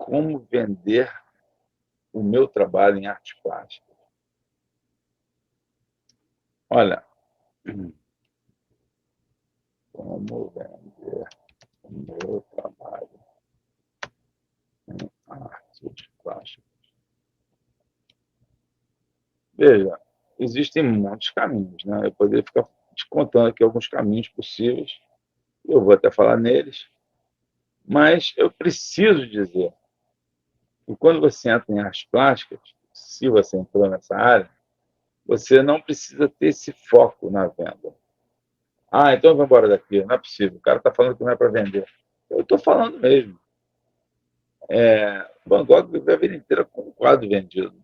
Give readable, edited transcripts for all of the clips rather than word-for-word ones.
como vender o meu trabalho em artes plásticas. Olha, como vender o meu trabalho em artes plásticas. Veja, existem muitos caminhos, né? Eu poderia ficar te contando aqui alguns caminhos possíveis, eu vou até falar neles, mas eu preciso dizer que quando você entra em artes plásticas, se você entrou nessa área, você não precisa ter esse foco na venda. Ah, então eu vou embora daqui. Não é possível. O cara está falando que não é para vender. Eu estou falando mesmo. Van Gogh viveu a vida inteira com um quadro vendido.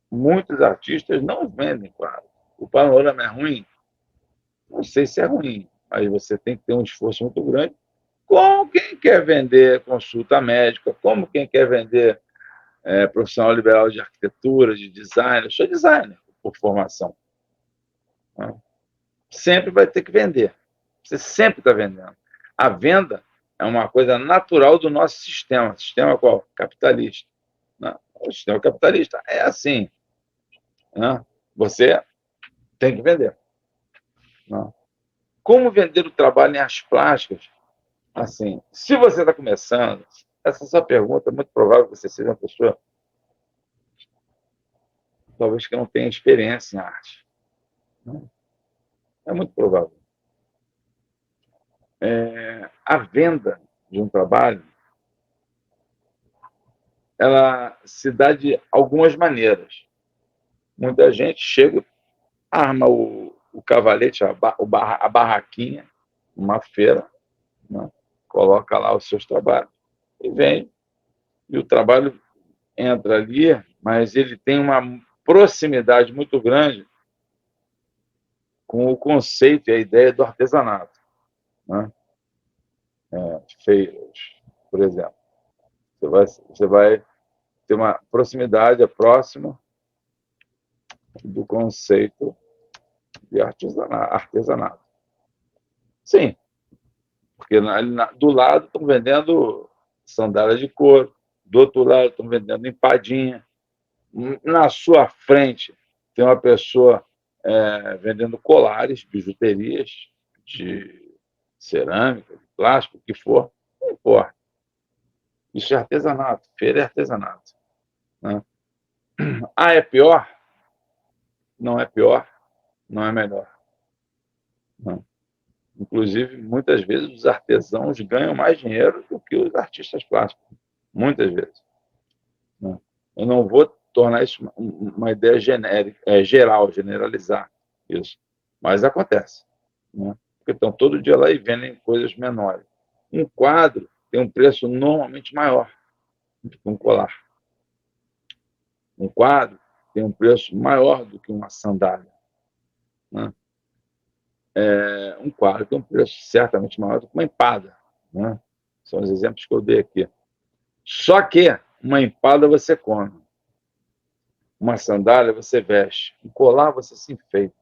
Muitos artistas não vendem quadro. O panorama é ruim? Não sei se é ruim, mas você tem que ter um esforço muito grande. Como quem quer vender consulta médica, como quem quer vender profissional liberal de arquitetura, de design. Eu sou designer por formação. Né? Sempre vai ter que vender. Você sempre está vendendo. A venda é uma coisa natural do nosso sistema. Sistema qual? Capitalista. Né? O sistema capitalista é assim. Né? Você tem que vender. Né? Como vender o trabalho em artes plásticas? Assim, se você está começando, essa sua pergunta é muito provável que você seja uma pessoa talvez que não tenha experiência em arte. Né? É muito provável. A venda de um trabalho ela se dá de algumas maneiras. Muita gente chega, arma o cavalete, a barraquinha, uma feira, né? Coloca lá os seus trabalhos e vem. E o trabalho entra ali, mas ele tem uma proximidade muito grande com o conceito e a ideia do artesanato. Né? Feiras, por exemplo. Você vai ter uma proximidade próxima do conceito de artesanato. Sim, porque do lado estão vendendo sandália de couro, do outro lado estão vendendo empadinha, na sua frente tem uma pessoa vendendo colares, bijuterias de cerâmica, de plástico, o que for, não importa. Isso é artesanato, feira é artesanato. Né? Ah, é pior? Não é pior, não é melhor. Não. Inclusive, muitas vezes os artesãos ganham mais dinheiro do que os artistas plásticos. Muitas vezes. Né? Eu não vou tornar isso uma ideia genérica, geral, generalizar isso. Mas acontece. Né? Porque estão todo dia lá e vendem coisas menores. Um quadro tem um preço normalmente maior do que um colar. Um quadro tem um preço maior do que uma sandália. Né? Um quadro tem um preço certamente maior do que uma empada. Né? São os exemplos que eu dei aqui. Só que uma empada você come, uma sandália você veste, um colar você se enfeita.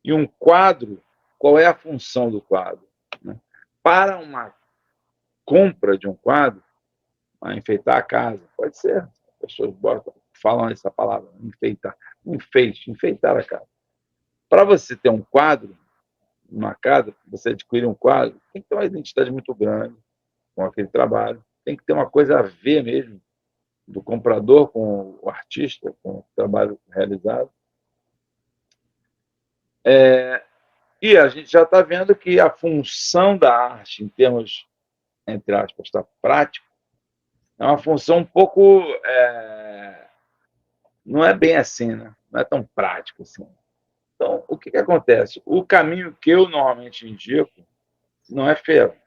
E um quadro, qual é a função do quadro? Né? Para uma compra de um quadro, enfeitar a casa, pode ser. As pessoas falam essa palavra, enfeitar, enfeitar a casa. Para você ter um quadro, uma casa, você adquirir um quadro, tem que ter uma identidade muito grande com aquele trabalho, tem que ter uma coisa a ver mesmo do comprador com o artista, com o trabalho realizado. E a gente já está vendo que a função da arte, em termos, entre aspas, prático, é uma função um pouco. Não é bem assim, né? Não é tão prático assim. Então, o que acontece? O caminho que eu normalmente indico não é feira.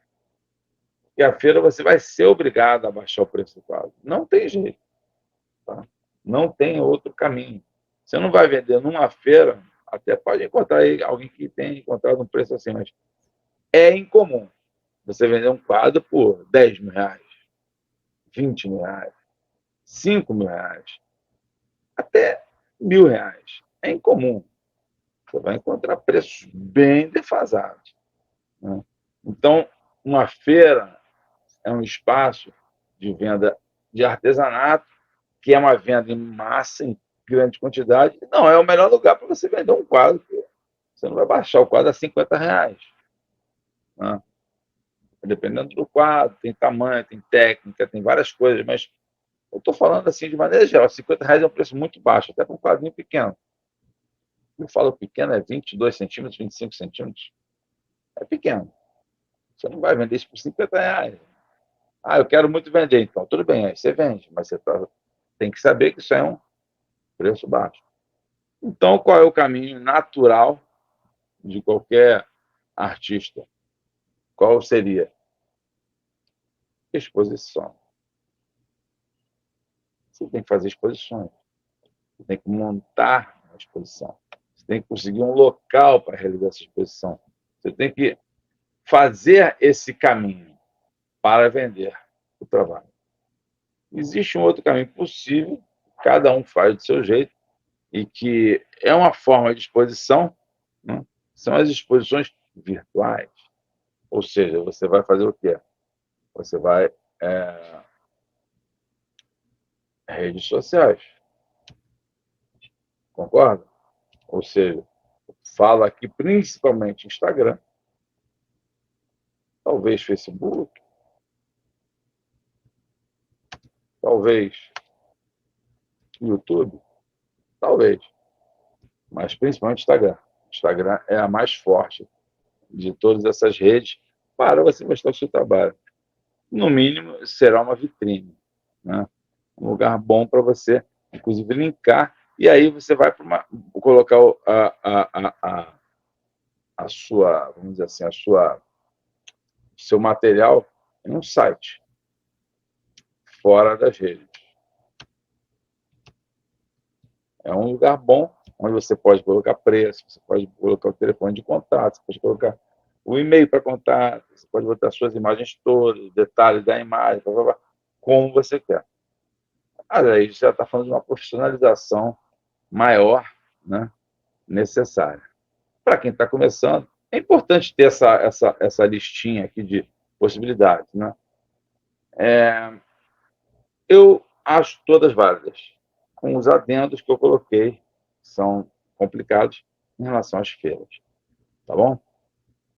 Porque a feira você vai ser obrigado a baixar o preço do quadro. Não tem jeito. Tá? Não tem outro caminho. Você não vai vender numa feira, até pode encontrar aí alguém que tenha encontrado um preço assim, mas é incomum você vender um quadro por 10 mil reais, 20 mil reais, 5 mil reais, até R$ 1.000. É incomum. Você vai encontrar preços bem defasados. Né? Então, uma feira é um espaço de venda de artesanato, que é uma venda em massa, em grande quantidade, não é o melhor lugar para você vender um quadro. Você não vai baixar o quadro a R$ 50, né? Dependendo do quadro, tem tamanho, tem técnica, tem várias coisas, mas eu estou falando assim de maneira geral, R$ 50 é um preço muito baixo, até para um quadrinho pequeno. Eu falo pequeno, é 22 centímetros, 25 centímetros. É pequeno. Você não vai vender isso por R$ 50. Ah, eu quero muito vender, então tudo bem, aí você vende, mas você tem que saber que isso é um preço baixo. Então, qual é o caminho natural de qualquer artista? Qual seria? Exposição. Você tem que fazer exposições. Você tem que montar uma exposição. Você tem que conseguir um local para realizar essa exposição. Você tem que fazer esse caminho para vender o trabalho. Existe um outro caminho possível, cada um faz do seu jeito, e que é uma forma de exposição, né? São as exposições virtuais. Ou seja, você vai fazer o quê? Você vai redes sociais, concorda? Ou seja, falo aqui principalmente Instagram, talvez Facebook, talvez YouTube, talvez, mas principalmente Instagram. Instagram é a mais forte de todas essas redes para você mostrar o seu trabalho. No mínimo, será uma vitrine, né? Um lugar bom para você, inclusive, linkar, e aí você vai para colocar a sua, vamos dizer assim, seu material em um site, fora das redes. É um lugar bom, onde você pode colocar preço, você pode colocar o telefone de contato, você pode colocar o e-mail para contato, você pode botar suas imagens todas, detalhes da imagem, blá, blá, blá, como você quer. Aí já está falando de uma profissionalização maior, né, necessária. Para quem está começando, é importante ter essa listinha aqui de possibilidades, né? Eu acho todas válidas, com os adendos que eu coloquei, que são complicados em relação às feiras. Tá bom?